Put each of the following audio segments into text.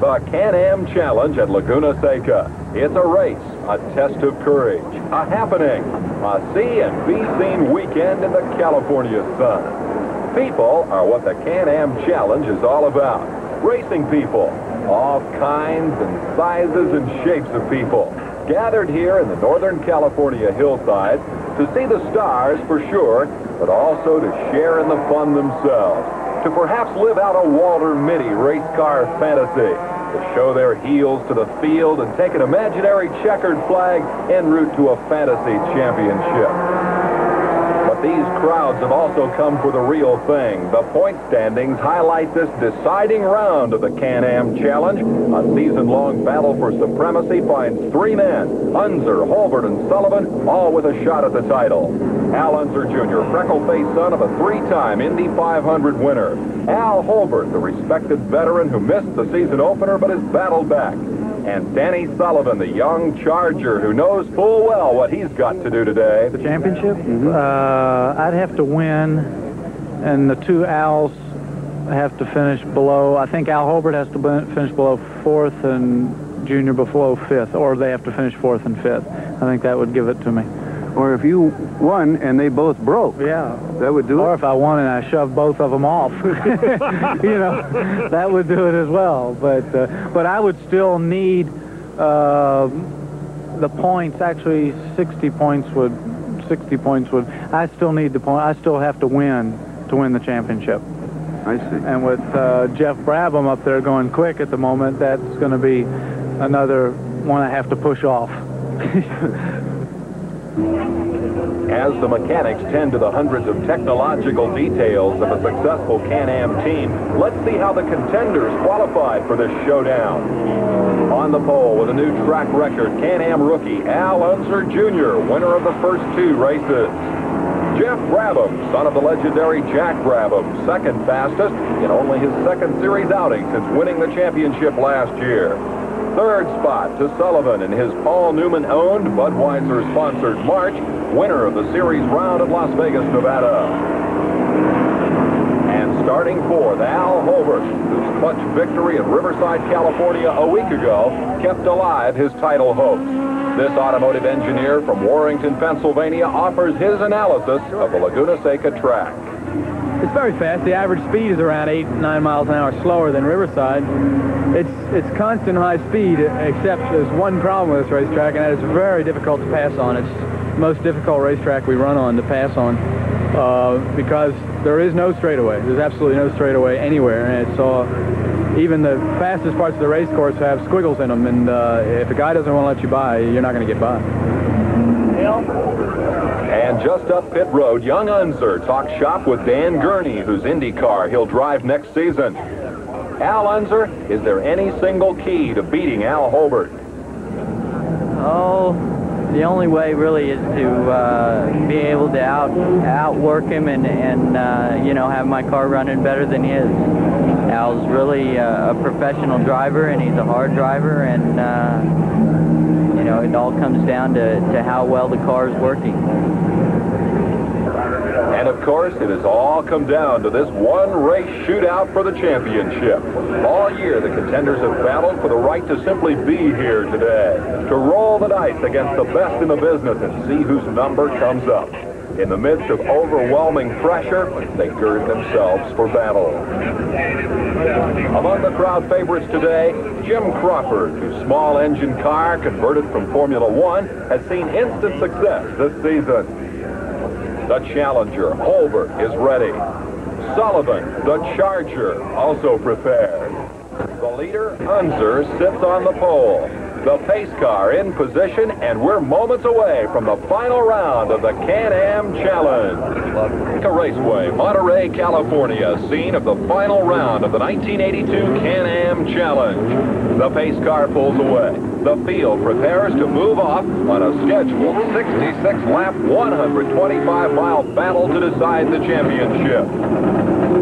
The Can-Am Challenge at Laguna Seca. It's a race, a test of courage, a happening, a see and be seen weekend in the California sun. People are what the Can-Am Challenge is all about. Racing people, all kinds and sizes and shapes of people, gathered here in the Northern California hillsides to see the stars for sure, but also to share in the fun themselves, to perhaps live out a Walter Mitty race car fantasy, to show their heels to the field and take an imaginary checkered flag en route to a fantasy championship. But these crowds have also come for the real thing. The point standings highlight this deciding round of the Can-Am Challenge. A season-long battle for supremacy finds three men, Unser, Holbert, and Sullivan, all with a shot at the title. Al Unser Jr., freckle-faced son of a three-time Indy 500 winner. Al Holbert, the respected veteran who missed the season opener but has battled back. And Danny Sullivan, the young Charger who knows full well what he's got to do today. The championship? I'd have to win, and the two Als have to finish below. I think Al Holbert has to finish below fourth and Junior below fifth, or they have to finish fourth and fifth. I think that would give it to me. Or if you won and they both broke. Yeah. That would do it? Or if I won and I shoved both of them off. You know, that would do it as well. But I would still need the points. Actually, 60 points would. I still need the point. I still have to win the championship. I see. And with Geoff Brabham up there going quick at the moment, that's going to be another one I have to push off. As the mechanics tend to the hundreds of technological details of a successful Can-Am team, let's see how the contenders qualified for this showdown. On the pole with a new track record, Can-Am rookie Al Unser Jr., winner of the first two races. Geoff Brabham, son of the legendary Jack Brabham, second fastest in only his second series outing since winning the championship last year. Third spot to Sullivan in his Paul Newman-owned, Budweiser-sponsored March, winner of the series round at Las Vegas, Nevada. And starting fourth, Al Holbert, whose clutch victory at Riverside, California a week ago kept alive his title hopes. This automotive engineer from Warrington, Pennsylvania, offers his analysis of the Laguna Seca track. It's very fast. The average speed is around 8-9 miles an hour slower than Riverside. It's constant high speed, except there's one problem with this racetrack, and that is very difficult to pass on. It's the most difficult racetrack we run on to pass on because there is no straightaway. There's absolutely no straightaway anywhere, and it's even the fastest parts of the race course have squiggles in them, and if a guy doesn't want to let you by, you're not going to get by. And just up pit road, young Unser talks shop with Dan Gurney, whose Indy car he'll drive next season. Al Unser, is there any single key to beating Al Holbert? Oh, the only way really is to be able to outwork him and you know, have my car running better than his. Al's really a professional driver, and he's a hard driver, and you know, it all comes down to how well the car is working. And of course, it has all come down to this one race shootout for the championship. All year, the contenders have battled for the right to simply be here today, to roll the dice against the best in the business and see whose number comes up. In the midst of overwhelming pressure, they gird themselves for battle. Among the crowd favorites today, Jim Crawford, whose small engine car, converted from Formula One, has seen instant success this season. The challenger, Holbert, is ready. Sullivan, the Charger, also prepared. The leader, Unser, sits on the pole. The pace car in position, and we're moments away from the final round of the Can-Am Challenge. Seca Raceway, Monterey, California, scene of the final round of the 1982 Can-Am Challenge. The pace car pulls away. The field prepares to move off on a scheduled 66-lap, 125-mile battle to decide the championship.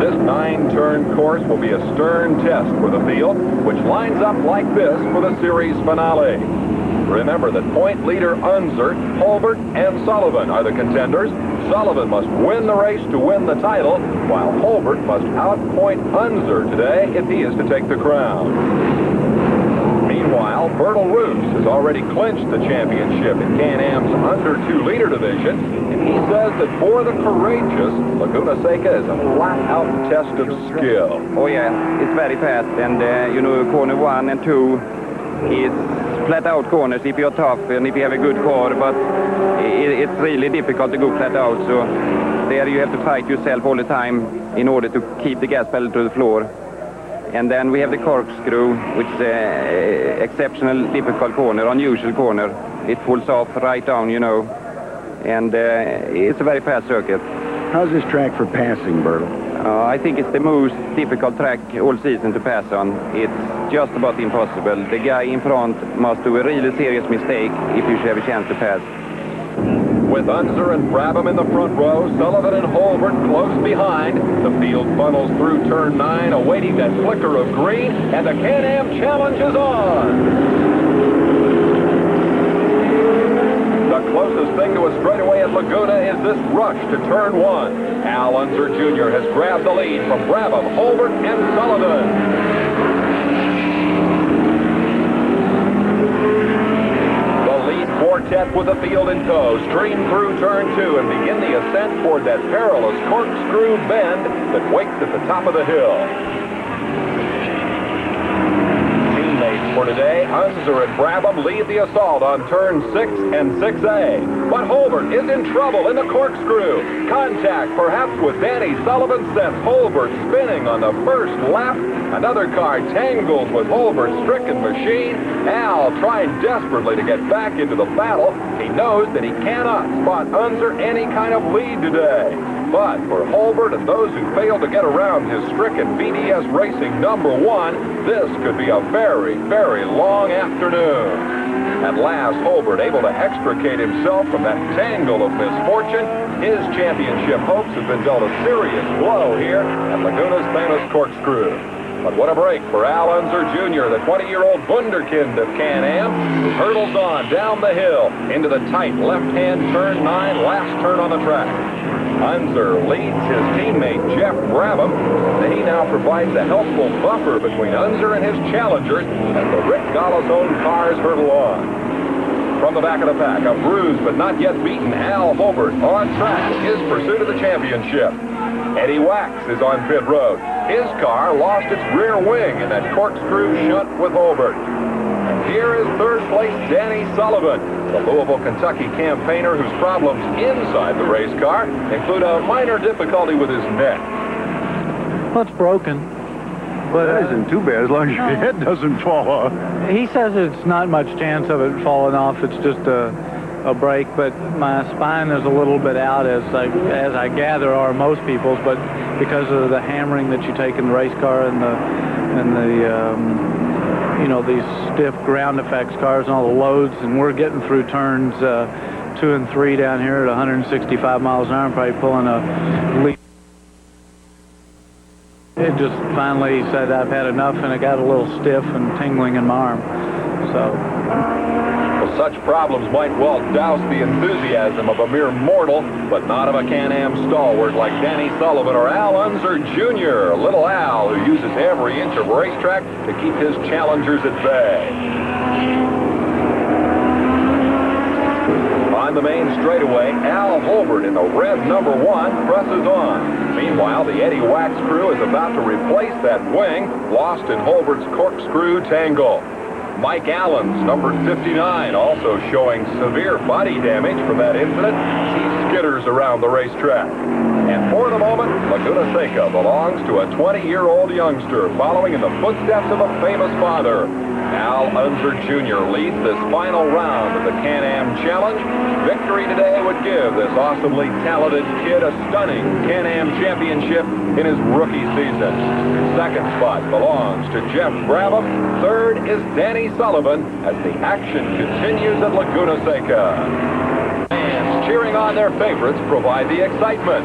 This 9-turn course will be a stern test for the field, which lines up like this for the series finale. Remember that point leader Unser, Holbert, and Sullivan are the contenders. Sullivan must win the race to win the title, while Holbert must outpoint Unser today if he is to take the crown. Meanwhile, Bertil Roos has already clinched the championship in Can-Am's under 2-liter division, and he says that for the courageous, Laguna Seca is a flat-out test of skill. Oh yeah, it's very fast, and corner 1 and 2 is flat-out corners if you're tough and if you have a good car, but it's really difficult to go flat out, so there you have to fight yourself all the time in order to keep the gas pedal to the floor. And then we have the corkscrew, which is an exceptional difficult corner, unusual corner. It pulls off right down, and it's a very fast circuit. How's this track for passing, Bertil? I think it's the most difficult track all season to pass on. It's just about impossible. The guy in front must do a really serious mistake if you should have a chance to pass. With Unser and Brabham in the front row, Sullivan and Holbert close behind. The field funnels through turn 9, awaiting that flicker of green, and the Can-Am Challenge is on. The closest thing to a straightaway at Laguna is this rush to turn 1. Al Unser Jr. has grabbed the lead from Brabham, Holbert, and Sullivan. Quartet with the field in tow stream through turn 2 and begin the ascent toward that perilous corkscrew bend that waits at the top of the hill. Teammates for today, Unser and Brabham lead the assault on turn 6 and 6A. But Holbert is in trouble in the corkscrew. Contact, perhaps with Danny Sullivan, sends Holbert spinning on the first lap. Another car tangles with Holbert's stricken machine. Al trying desperately to get back into the battle. He knows that he cannot spot Unser any kind of lead today. But for Holbert and those who fail to get around his stricken BDS Racing #1, this could be a very, very long afternoon. At last, Holbert able to extricate himself from that tangle of misfortune. His championship hopes have been dealt a serious blow here at Laguna's famous corkscrew. But what a break for Al Unser Jr., the 20-year-old wunderkind of Can-Am, who hurdles on down the hill into the tight left-hand turn 9, last turn on the track. Unser leads his teammate Geoff Brabham, and he now provides a helpful buffer between Unser and his challengers as the Rick Gallas-owned cars hurtle on. From the back of the pack, a bruised but not yet beaten Al Holbert on track in his pursuit of the championship. Eddie Wachs is on pit road. His car lost its rear wing in that corkscrew shunt with Holbert. And here is third place Danny Sullivan, the Louisville, Kentucky campaigner whose problems inside the race car include a minor difficulty with his neck. Well, it's broken. But That isn't too bad as long as your head doesn't fall off. he says it's not much chance of it falling off. It's just a break, but my spine is a little bit out, as I gather are most people's, but because of the hammering that you take in the race car and the these stiff ground effects cars and all the loads, and we're getting through turns 2 and 3 down here at 165 miles an hour, and probably pulling a lead. It just finally said I've had enough, and it got a little stiff and tingling in my arm. So. Well, such problems might well douse the enthusiasm of a mere mortal, but not of a Can-Am stalwart like Danny Sullivan or Al Unser Jr., little Al, who uses every inch of racetrack to keep his challengers at bay. On the main straightaway, Al Holbert in the red #1 presses on. Meanwhile, the Eddie Wachs crew is about to replace that wing lost in Holbert's corkscrew tangle. Mike Allen's number 59 also showing severe body damage from that incident. He skitters around the racetrack. And for the moment, Laguna Seca belongs to a 20-year-old youngster following in the footsteps of a famous father. Al Unser Jr. leads this final round of the Can-Am Challenge. Victory today would give this awesomely talented kid a stunning Can-Am championship in his rookie season. Second spot belongs to Geoff Brabham. Third is Danny Sullivan as the action continues at Laguna Seca. Fans cheering on their favorites provide the excitement.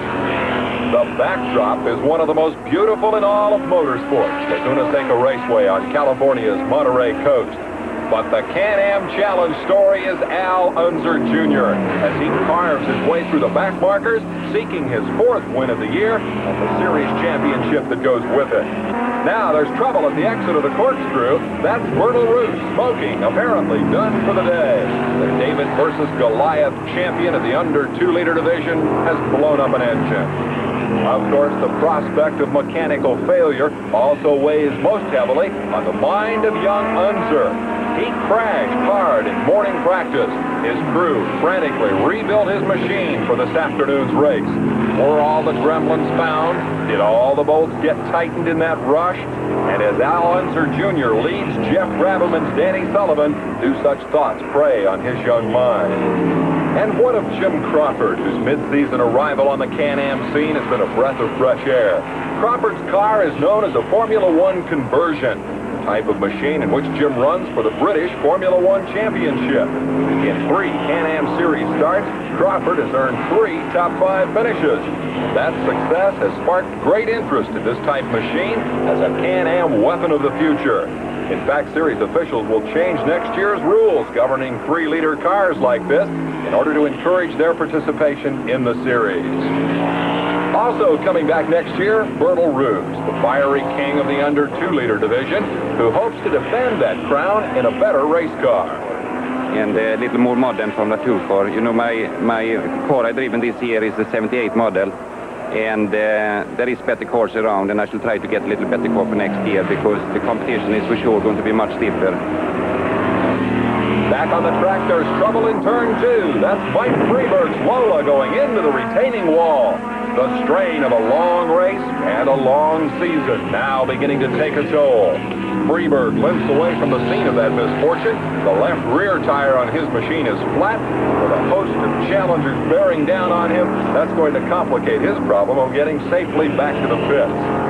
The backdrop is one of the most beautiful in all of motorsports, Laguna Seca Raceway on California's Monterey coast. But the Can-Am Challenge story is Al Unser Jr. as he carves his way through the back markers, seeking his 4th win of the year and the series championship that goes with it. Now there's trouble at the exit of the corkscrew. That's Bertil Roos smoking, apparently done for the day. The David versus Goliath champion of the under 2-liter division has blown up an engine. Of course, the prospect of mechanical failure also weighs most heavily on the mind of young Unser. He crashed hard in morning practice. His crew frantically rebuilt his machine for this afternoon's race. Were all the gremlins found? Did all the bolts get tightened in that rush? And as Al Unser Jr. leads Geoff Brabham and Danny Sullivan, do such thoughts prey on his young mind? And what of Jim Crawford, whose mid-season arrival on the Can-Am scene has been a breath of fresh air? Crawford's car is known as a Formula One conversion, the type of machine in which Jim runs for the British Formula One Championship. In 3 Can-Am Series starts, Crawford has earned 3 top 5 finishes. That success has sparked great interest in this type machine as a Can-Am weapon of the future. In fact, series officials will change next year's rules governing 3-liter cars like this in order to encourage their participation in the series. Also coming back next year, Bertil Roos, the fiery king of the under 2-liter division, who hopes to defend that crown in a better race car. And a little more modern from the 2-car. You know, my car I've driven this year is the 78 model. And there is better cars around, and I shall try to get a little better car for next year because the competition is for sure going to be much stiffer. Back on the track, there's trouble in turn 2. That's Mike Freberg's Lola going into the retaining wall. The strain of a long race and a long season now beginning to take a toll. Freberg limps away from the scene of that misfortune. The left rear tire on his machine is flat. With a host of challengers bearing down on him, that's going to complicate his problem of getting safely back to the pits.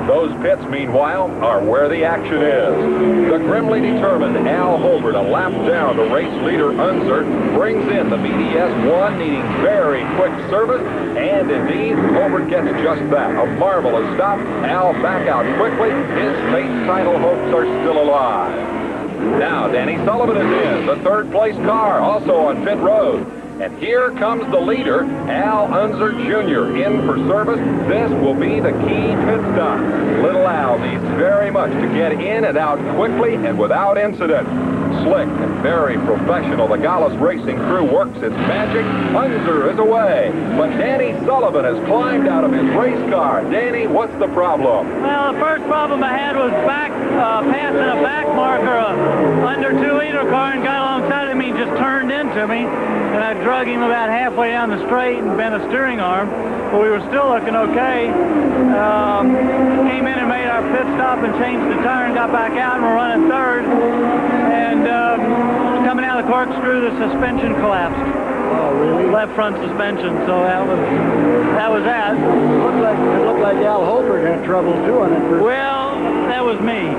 Those pits, meanwhile, are where the action is. The grimly determined Al Holbert, a lap down to race leader Unser, brings in the BDS-1 needing very quick service, and indeed, Holbert gets just that. A marvelous stop. Al back out quickly. His fate title hopes are still alive. Now, Danny Sullivan is in, the 3rd-place car, also on pit road. And here comes the leader, Al Unser Jr., in for service. This will be the key pit stop. Little Al needs very much to get in and out quickly and without incident. Slick and very professional, the Gallus Racing crew works its magic. Unser is away, but Danny Sullivan has climbed out of his race car. Danny, what's the problem? Well, the first problem I had was passing a back marker, under 2-liter car, and got alongside of me and just turned into me. And I drug him about halfway down the straight and bent a steering arm. But we were still looking okay. Came in and made our pit stop and changed the tire and got back out, and we're running 3rd. And coming out of the corkscrew, the suspension collapsed. Oh, really? Left front suspension. So that was that. It looked like Al Holbert had trouble too on it. Well, that was me.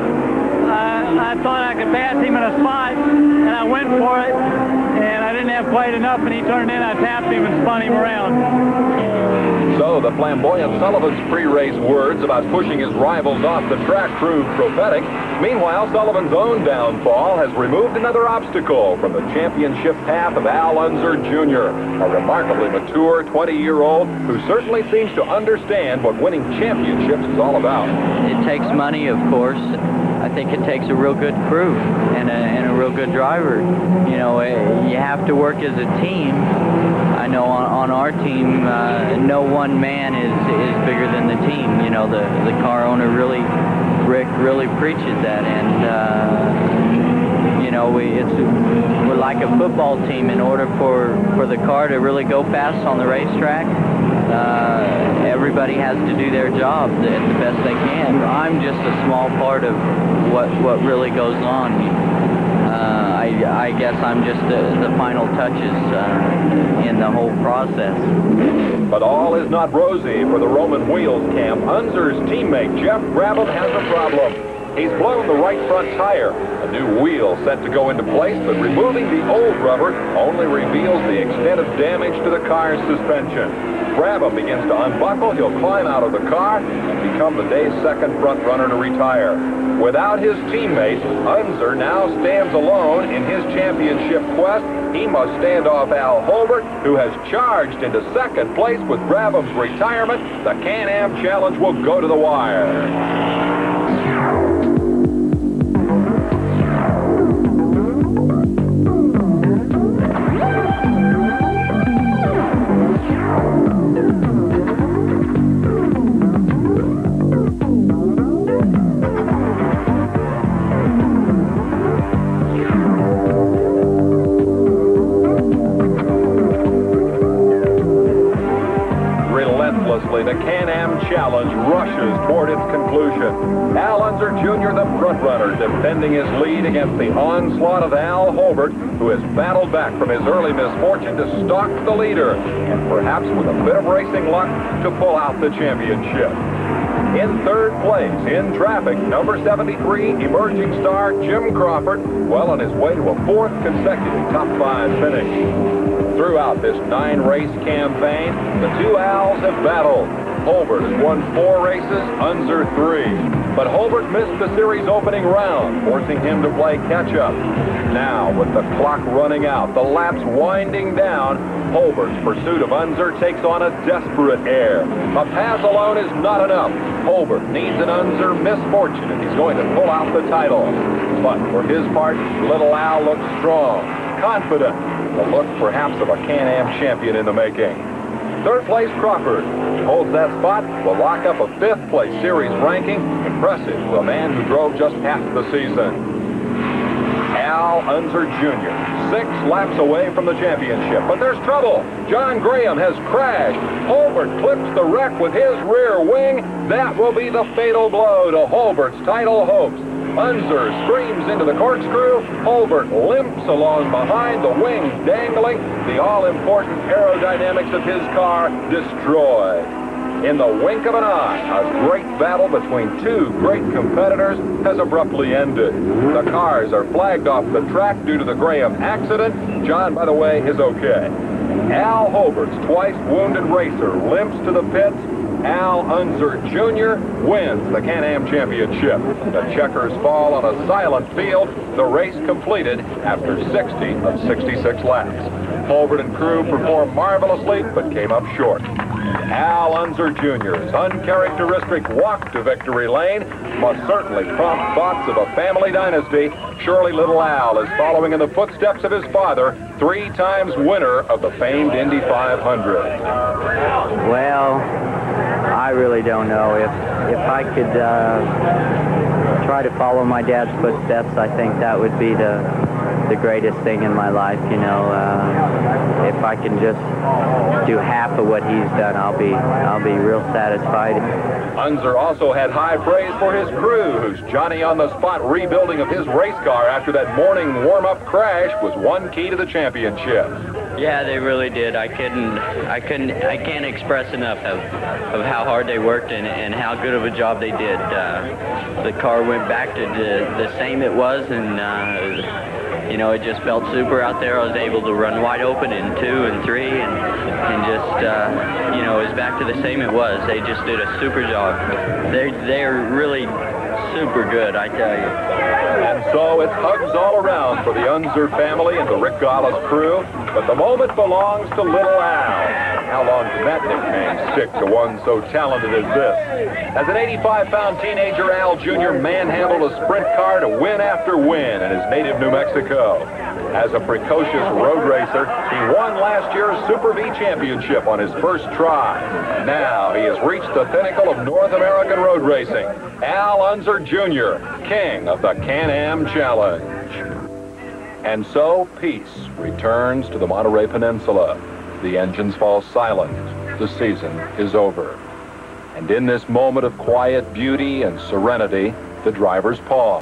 I thought I could pass him in a spot, and I went for it, and I didn't have quite enough, and he turned in. I tapped him and spun him around. So the flamboyant Sullivan's pre-race words about pushing his rivals off the track proved prophetic. Meanwhile, Sullivan's own downfall has removed another obstacle from the championship path of Al Unser Jr., a remarkably mature 20-year-old who certainly seems to understand what winning championships is all about. It takes money, of course. I think it takes a real good crew and a real good driver. You know, you have to work as a team. I know on our team, no one man is bigger than the team. You know, the car owner Rick really preaches that, and you know, we're like a football team. In order for the car to really go fast on the racetrack, everybody has to do their job the best they can. I'm just a small part of what really goes on. I guess I'm just the final touches in the whole process. But all is not rosy for the Roman Wheels camp. Unser's teammate Geoff Brabham has a problem. He's blown the right front tire. A new wheel set to go into place, but removing the old rubber only reveals the extent of damage to the car's suspension. Brabham begins to unbuckle, he'll climb out of the car and become the day's second front runner to retire. Without his teammate, Unser now stands alone in his championship quest. He must stand off Al Holbert, who has charged into second place with Brabham's retirement. The Can-Am Challenge will go to the wire. The Can-Am Challenge rushes toward its conclusion. Al Unser Jr., the front-runner, defending his lead against the onslaught of Al Holbert, who has battled back from his early misfortune to stalk the leader, and perhaps with a bit of racing luck to pull out the championship. In third place, in traffic, number 73, emerging star Jim Crawford, well on his way to a fourth consecutive top 5 finish. Throughout this 9-race campaign, the two Als have battled. Holbert has won 4 races, Unser 3. But Holbert missed the series opening round, forcing him to play catch-up. Now, with the clock running out, the laps winding down, Holbert's pursuit of Unser takes on a desperate air. A pass alone is not enough. Holbert needs an Unser misfortune if he's going to pull out the title. But for his part, little Al looks strong, confident, the look perhaps of a Can-Am champion in the making. Third place Crawford holds that spot, will lock up a 5th place series ranking. Impressive for a man who drove just half the season. Al Unser Jr., 6 laps away from the championship, but there's trouble. John Graham has crashed. Holbert clips the wreck with his rear wing. That will be the fatal blow to Holbert's title hopes. Unser screams into the corkscrew. Holbert limps along behind, the wings dangling, the all-important aerodynamics of his car destroyed. In the wink of an eye, a great battle between 2 great competitors has abruptly ended. The cars are flagged off the track due to the Graham accident. John, by the way, is okay. Al Holbert's twice wounded racer limps to the pits. Al Unser Jr. wins the Can-Am Championship. The checkers fall on a silent field. The race completed after 60 of 66 laps. Holbert and crew performed marvelously, but came up short. Al Unser Jr.'s uncharacteristic walk to victory lane must certainly prompt thoughts of a family dynasty. Surely little Al is following in the footsteps of his father, 3 times winner of the famed Indy 500. Well, I really don't know. If I could try to follow my dad's footsteps, I think that would be the greatest thing in my life. You know, if I can just do half of what he's done, I'll be real satisfied. Unser also had high praise for his crew, whose Johnny-on-the-spot rebuilding of his race car after that morning warm-up crash was one key to the championship. Yeah, they really did. I can't express enough of how hard they worked and how good of a job they did. The car went back to the same it was, and you know, it just felt super out there. I was able to run wide open in 2 and 3, and just you know, it was back to the same it was. They just did a super job. They're really super good, I tell you. And so it's hugs all around for the Unser family and the Rick Gallas crew, but the moment belongs to little Al. How long can that nickname stick to one so talented as this? As an 85-pound teenager, Al Jr. manhandled a sprint car to win after win in his native New Mexico. As a precocious road racer, he won last year's Super V championship on his first try. Now he has reached the pinnacle of North American road racing. Al Unser Jr., king of the Can-Am Challenge. And so peace returns to the Monterey Peninsula. The engines fall silent. The season is over. And in this moment of quiet beauty and serenity, the drivers pause.